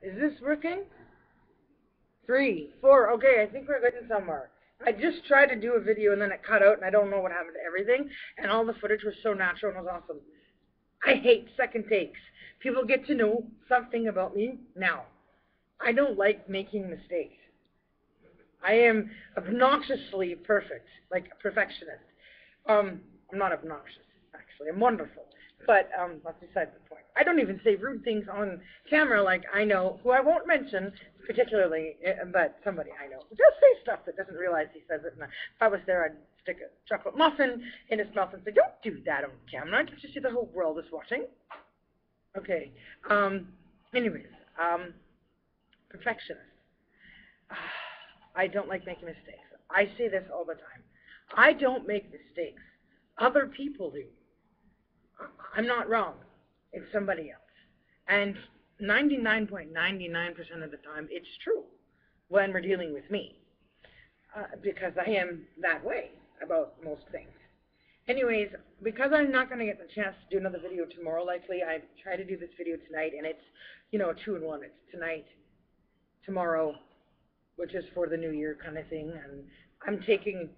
Is this working? 3, 4. Okay, I think we're getting somewhere. I just tried to do a video and then it cut out and I don't know what happened to everything. And all the footage was so natural and was awesome. I hate second takes. People get to know something about me now. I don't like making mistakes. I am obnoxiously perfect, like a perfectionist. I'm not obnoxious, actually. I'm wonderful. But that's beside the point. I don't even say rude things on camera like I know, who I won't mention particularly, but somebody I know who does say stuff that doesn't realize he says it. And if I was there, I'd stick a chocolate muffin in his mouth and say, "Don't do that on camera. Can't you see the whole world is watching?" Okay. Anyways, perfectionist. I don't like making mistakes. I say this all the time. I don't make mistakes. Other people do. I'm not wrong. It's somebody else. And 99.99% of the time, it's true when we're dealing with me. Because I am that way about most things. Anyways, because I'm not going to get the chance to do another video tomorrow, likely, I try to do this video tonight, and it's, you know, 2-in-1. It's tonight, tomorrow, which is for the New Year kind of thing, and I'm taking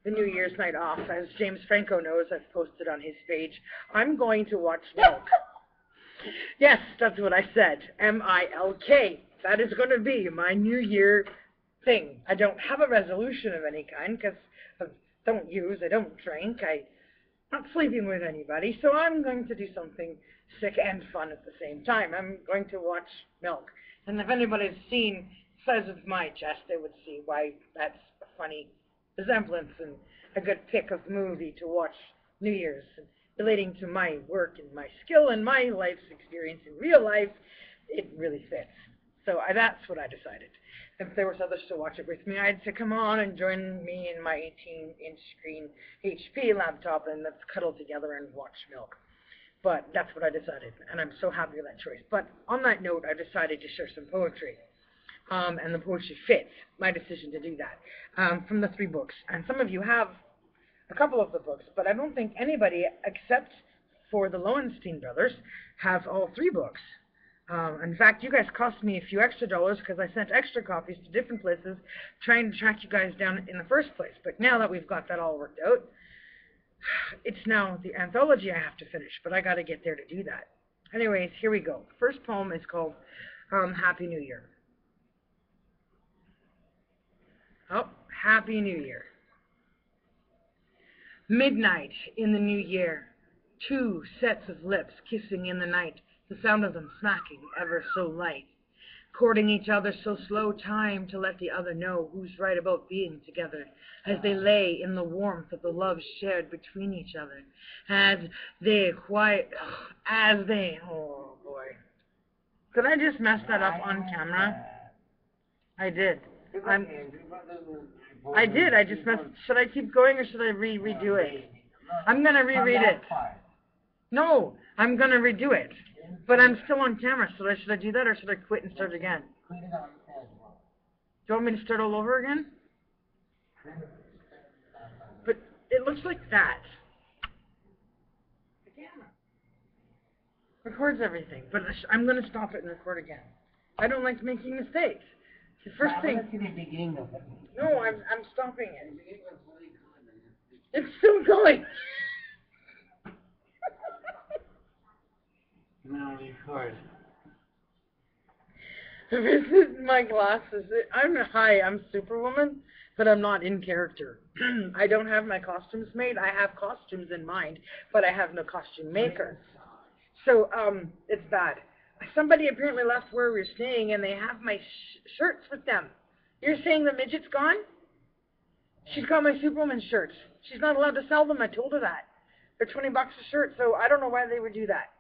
the New Year's night off. As James Franco knows, I've posted on his page, I'm going to watch Milk. Yes, that's what I said, M-I-L-K. That is going to be my New Year thing. I don't have a resolution of any kind, because I don't drink, I'm not sleeping with anybody, so I'm going to do something sick and fun at the same time. I'm going to watch Milk. And if anybody's seen the size of my chest, they would see why that's a funny resemblance and a good pick of movie to watch New Year's. And relating to my work and my skill and my life's experience in real life, it really fits. So that's what I decided. If there was others to watch it with me, I'd say, come on and join me in my 18-inch screen HP laptop and let's cuddle together and watch Milk. But that's what I decided, and I'm so happy with that choice. But on that note, I decided to share some poetry. And the poetry fits my decision to do that, from the 3 books. And some of you have a couple of the books, but I don't think anybody, except for the Lowenstein brothers, have all 3 books. In fact, you guys cost me a few extra dollars because I sent extra copies to different places trying to track you guys down in the first place. But now that we've got that all worked out, it's now the anthology I have to finish, but I got to get there to do that. Anyways, here we go. First poem is called Happy New Year. Oh, Happy New Year. Midnight in the new year. 2 sets of lips kissing in the night, the sound of them smacking ever so light. Courting each other so slow time to let the other know who's right about being together, as they lay in the warmth of the love shared between each other, oh boy. Did I just mess that up on camera? I did. I did. I just messed. Should I keep going or should I redo it? I'm going to reread it. No, I'm going to redo it. But I'm still on camera, so should I do that or should I quit and start again? Do you want me to start all over again? But it looks like that. The camera records everything, but I'm going to stop it and record again. I don't like making mistakes. The first thing. No, I'm stopping it. It's still going. Now record. This is my glasses. I'm Superwoman, but I'm not in character. I don't have my costumes made. I have costumes in mind, but I have no costume maker. So, it's bad. Somebody apparently left where we're staying, and they have my shirts with them. You're saying the midget's gone? She's got my Superwoman shirts. She's not allowed to sell them. I told her that. They're $20 a shirt, so I don't know why they would do that.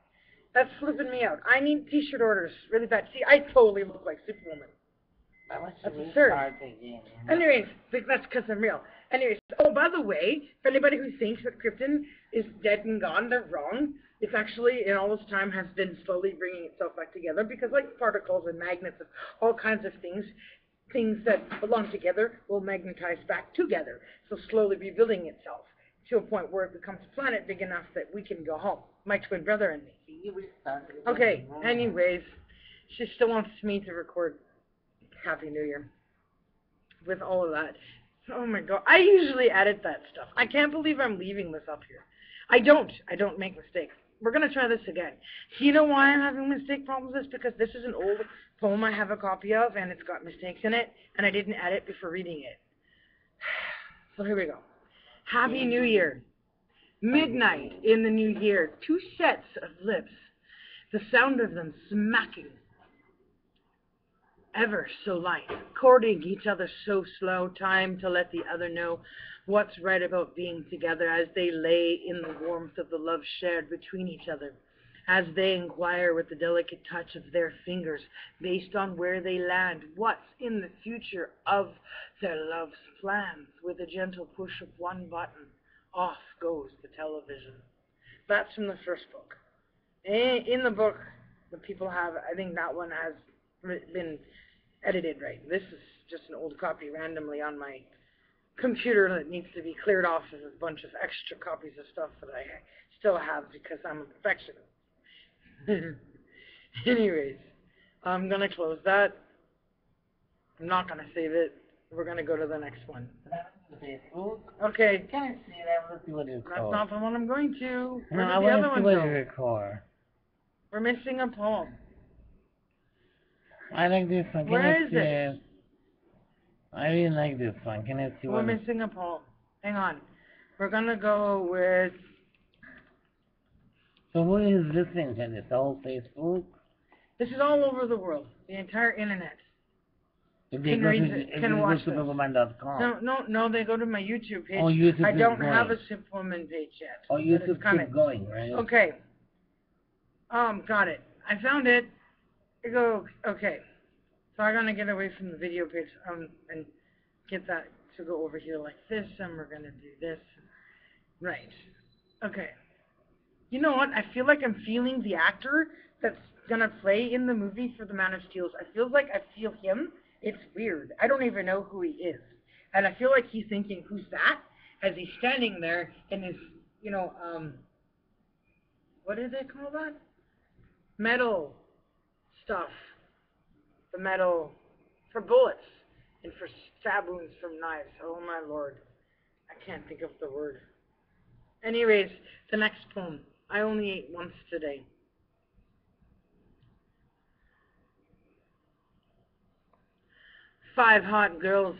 That's flipping me out. I need t-shirt orders really bad. See, I totally look like Superwoman. That's absurd. Anyways, that's because I'm real. Anyways, oh, by the way, for anybody who thinks that Krypton is dead and gone, they're wrong. It's actually, in all this time, has been slowly bringing itself back together because, like particles and magnets and all kinds of things that belong together will magnetize back together. So slowly rebuilding itself to a point where it becomes a planet big enough that we can go home. My twin brother and me. Okay, anyways, She still wants me to record Happy New Year with all of that. Oh my god. I usually edit that stuff. I can't believe I'm leaving this up here. I don't make mistakes. We're going to try this again. You know why I'm having mistake problems? It's because this is an old poem I have a copy of, and it's got mistakes in it, and I didn't edit before reading it. So here we go. Happy New Year. Midnight in the new year. 2 sets of lips. The sound of them smacking. Ever so light. Courting each other so slow. Time to let the other know what's right about being together as they lay in the warmth of the love shared between each other. As they inquire with the delicate touch of their fingers, based on where they land, what's in the future of their love's plans. With a gentle push of one button, off goes the television. That's from the first book. In the book, the people have, I think that one has been edited right. This is just an old copy randomly on my computer that needs to be cleared off of a bunch of extra copies of stuff that I still have because I'm a perfectionist. Anyways, I'm going to close that. I'm not going to save it. We're going to go to the next one. Facebook. Okay. Can I see that? Let's see what it's That's called. not the one I'm going to. No, Where I did the want other to see one what go? it's called. We're missing a poem. I like this one. Can Where I is see it? I really like this one. Can I see We're what missing a poem. Hang on. We're going to go with... So who is listening to this? The whole Facebook? This is all over the world. The entire internet. If they Can go read to, it, if can they watch go to this. Superman.com. No, they go to my YouTube page. Oh, YouTube I is don't going. have a Superwoman page yet. Oh, but YouTube it's coming. keep going, right? Okay. Got it. I found it. I go, okay. So I'm going to get away from the video page and get that to go over here like this, and we're going to do this. Right. Okay. You know what? I feel like I'm feeling the actor that's going to play in the movie for The Man of Steel. I feel like I feel him. It's weird. I don't even know who he is. And I feel like he's thinking, who's that? As he's standing there in his, what do they call that? Metal stuff. The metal for bullets and for stab wounds from knives. Oh my lord. I can't think of the word. Anyways, the next poem. I only ate once today. Five hot girls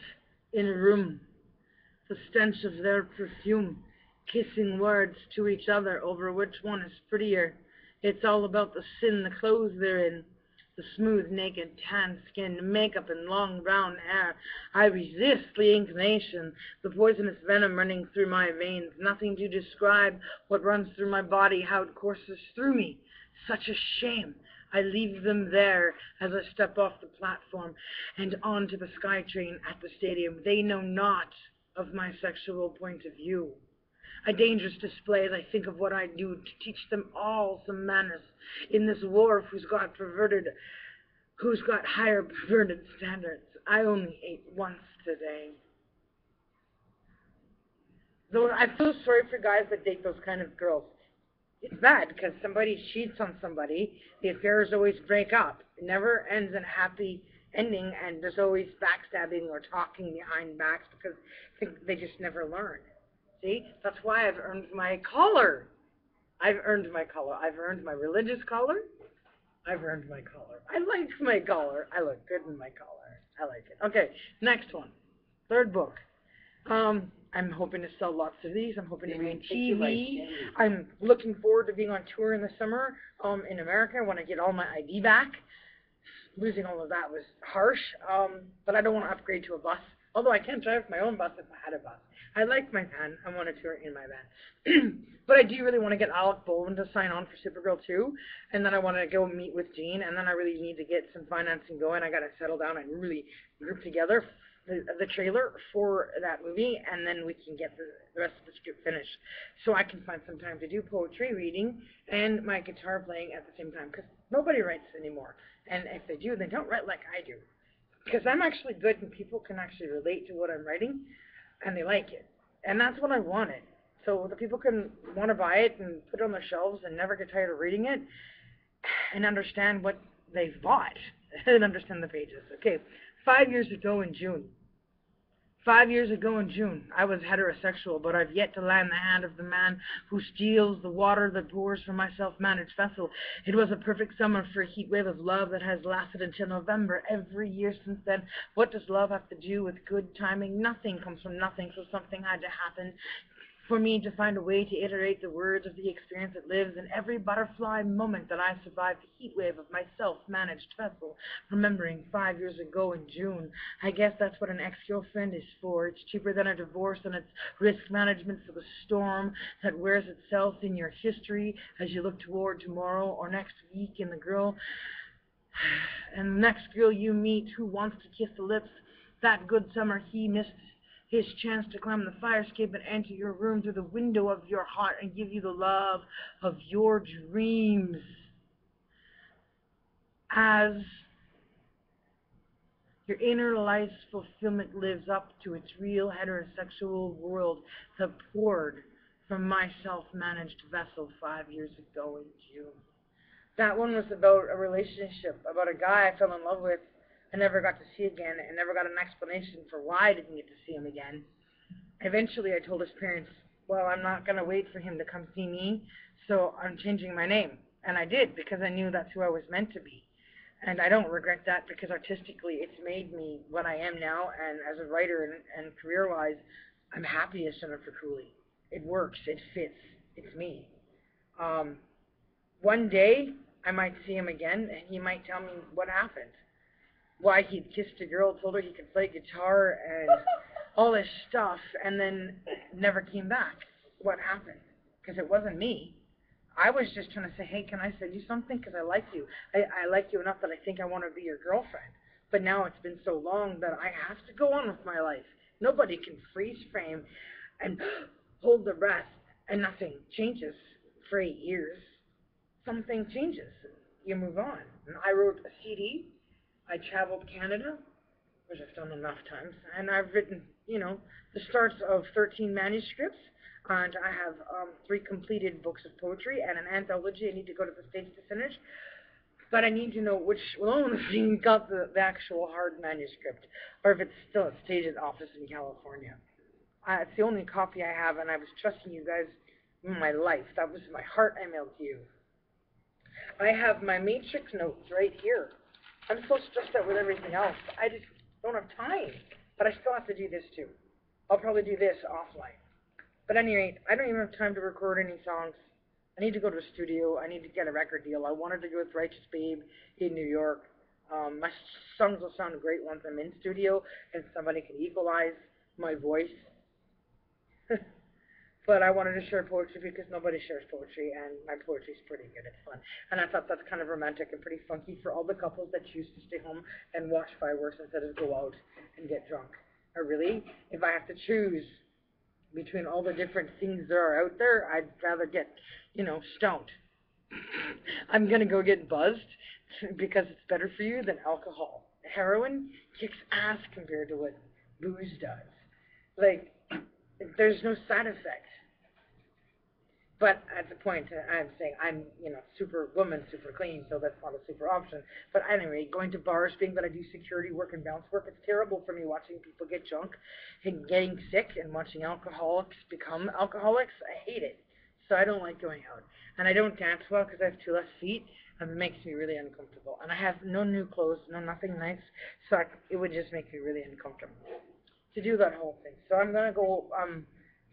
in a room, the stench of their perfume, kissing words to each other over which one is prettier. It's all about the sin, the clothes they're in, the smooth, naked, tan skin, makeup, and long brown hair. I resist the inclination, the poisonous venom running through my veins, nothing to describe what runs through my body, how it courses through me. Such a shame. I leave them there as I step off the platform and onto the SkyTrain at the stadium. They know not of my sexual point of view. A dangerous display as I think of what I do to teach them all some manners in this war who's got higher perverted standards. I only ate once today. Though I feel sorry for guys that date those kind of girls. It's bad because somebody cheats on somebody. The affairs always break up. It never ends in a happy ending, and there's always backstabbing or talking behind backs because they just never learn. See? That's why I've earned my collar. I've earned my collar. I've earned my religious collar. I've earned my collar. I like my collar. I look good in my collar. I like it. Okay, next one. Third book. I'm hoping to sell lots of these. I'm hoping to be on TV. I'm looking forward to being on tour in the summer in America. I want to get all my ID back. Losing all of that was harsh, but I don't want to upgrade to a bus. Although I can drive my own bus if I had a bus. I like my van. I want to tour in my van. But I do really want to get Alec Baldwin to sign on for Supergirl 2. And then I want to go meet with Jean. And then I really need to get some financing going. I got to settle down and really group together the trailer for that movie. And then we can get the rest of the script finished. So I can find some time to do poetry reading and my guitar playing at the same time. Because nobody writes anymore. And if they do, they don't write like I do. Because I'm actually good and people can actually relate to what I'm writing. And they like it. And that's what I wanted. So the people can want to buy it and put it on their shelves and never get tired of reading it and understand what they've bought and understand the pages. Okay, 5 years ago in June. 5 years ago in June, I was heterosexual, but I've yet to land the hand of the man who steals the water that pours from my self-managed vessel. It was a perfect summer for a heat wave of love that has lasted until November. Every year since then, what does love have to do with good timing? Nothing comes from nothing, so something had to happen for me to find a way to iterate the words of the experience that lives in every butterfly moment that I survived the heat wave of my self-managed vessel, remembering 5 years ago in June. I guess that's what an ex-girlfriend is for. It's cheaper than a divorce, and it's risk management for the storm that wears itself in your history as you look toward tomorrow or next week, and the next girl you meet who wants to kiss the lips that good summer he missed his chance to climb the fire escape and enter your room through the window of your heart and give you the love of your dreams. As your inner life's fulfillment lives up to its real heterosexual world that poured from my self-managed vessel 5 years ago in June. That one was about a relationship, about a guy I fell in love with I never got to see again, and never got an explanation for why I didn't get to see him again. Eventually, I told his parents, well, I'm not going to wait for him to come see me, so I'm changing my name. And I did, because I knew that's who I was meant to be. And I don't regret that, because artistically, it's made me what I am now, and as a writer and career-wise, I'm happy as Jennifer Cooley. It works, it fits, it's me. One day, I might see him again, and he might tell me what happened. Why he'd kissed a girl, told her he could play guitar, and all this stuff, and then never came back. What happened? Because it wasn't me. I was just trying to say, hey, can I send you something? Because I like you. I like you enough that I think I want to be your girlfriend. But now it's been so long that I have to go on with my life. Nobody can freeze frame and hold the breath and nothing changes for 8 years. Something changes. You move on. And I wrote a CD. I traveled Canada, which I've done enough times, and I've written, the starts of 13 manuscripts, and I have 3 completed books of poetry and an anthology I need to go to the States to finish. But I need to know which one of you got the actual hard manuscript, or if it's still at Stage's office in California. It's the only copy I have, and I was trusting you guys in my life. That was my heart I mailed to you. I have my matrix notes right here. I'm so stressed out with everything else. I just don't have time. But I still have to do this too. I'll probably do this offline. But at any rate, I don't even have time to record any songs. I need to go to a studio. I need to get a record deal. I wanted to go with Righteous Babe in New York. My songs will sound great once I'm in studio and somebody can equalize my voice. But I wanted to share poetry because nobody shares poetry, and my poetry is pretty good. It's fun. And I thought that's kind of romantic and pretty funky for all the couples that choose to stay home and watch fireworks instead of go out and get drunk. Or really, if I have to choose between all the different things that are out there, I'd rather get, stoned. I'm going to go get buzzed because it's better for you than alcohol. Heroin kicks ass compared to what booze does. There's no side effects. But at the point, I'm saying I'm, super woman, super clean, so that's not a super option. But anyway, going to bars, being that I do security work and bounce work, it's terrible for me watching people get drunk and getting sick and watching alcoholics become alcoholics. I hate it. So I don't like going out. And I don't dance well because I have 2 less feet, and it makes me really uncomfortable. And I have no new clothes, nothing nice, so it would just make me really uncomfortable to do that whole thing. So I'm going to go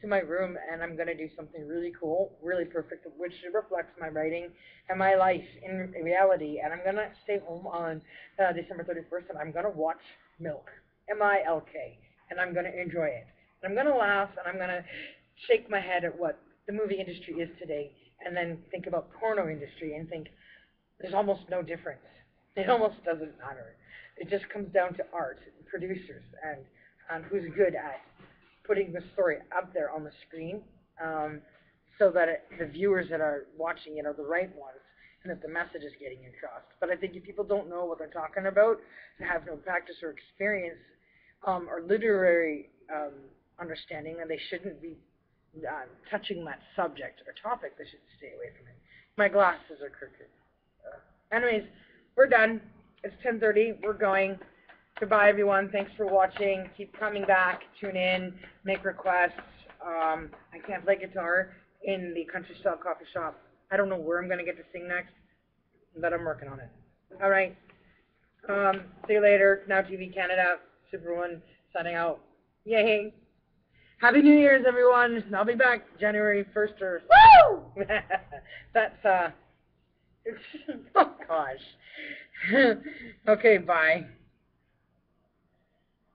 to my room, and I'm going to do something really cool, really perfect, which reflects my writing and my life in reality. And I'm going to stay home on December 31st, and I'm going to watch Milk, M-I-L-K, and I'm going to enjoy it. And I'm going to laugh, and I'm going to shake my head at what the movie industry is today, and then think about porno industry and think there's almost no difference. It almost doesn't matter. It just comes down to art, producers, and who's good at putting the story up there on the screen, so that the viewers that are watching it are the right ones, and that the message is getting across. But I think if people don't know what they're talking about, and have no practice or experience, or literary understanding, then they shouldn't be touching that subject or topic. They should stay away from it. My glasses are crooked. Anyways, we're done. It's 10:30. We're going. Goodbye, everyone. Thanks for watching. Keep coming back. Tune in. Make requests. I can't play guitar in the Country Style Coffee Shop. I don't know where I'm going to get to sing next, but I'm working on it. All right. See you later. Now TV Canada. Superwoman signing out. Yay. Happy New Year's, everyone. I'll be back January 1st or... Woo! That's, oh, gosh. Okay, bye.